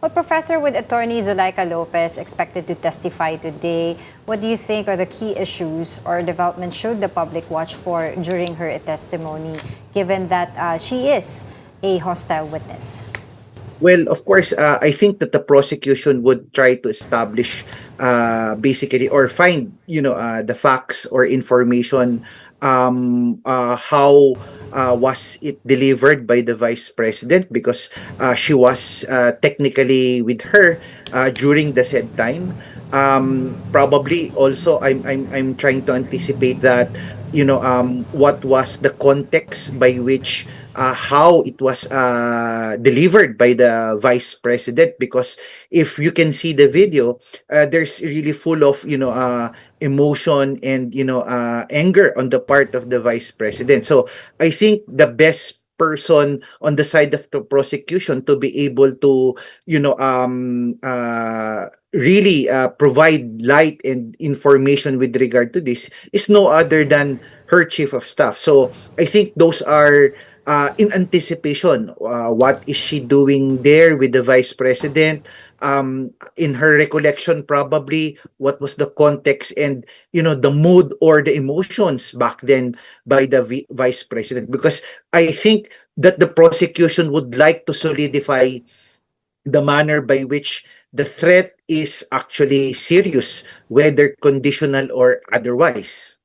Well, Professor, with Attorney Zulaika Lopez expected to testify today, what do you think are the key issues or developments should the public watch for during her testimony, given that she is a hostile witness? Well, of course, I think that the prosecution would try to establish basically or find, the facts or information, how was it delivered by the vice president, because she was technically with her during the said time. Probably also I'm trying to anticipate that, what was the context by which how it was delivered by the vice president, because if you can see the video, there's really full of, emotion and, anger on the part of the vice president. So I think the best person on the side of the prosecution to be able to, really provide light and information with regard to this is no other than her chief of staff. So I think those are in anticipation. What is she doing there with the vice president? In her recollection, probably what was the context and, the mood or the emotions back then by the vice president? Because I think that the prosecution would like to solidify the manner by which the threat is actually serious, whether conditional or otherwise.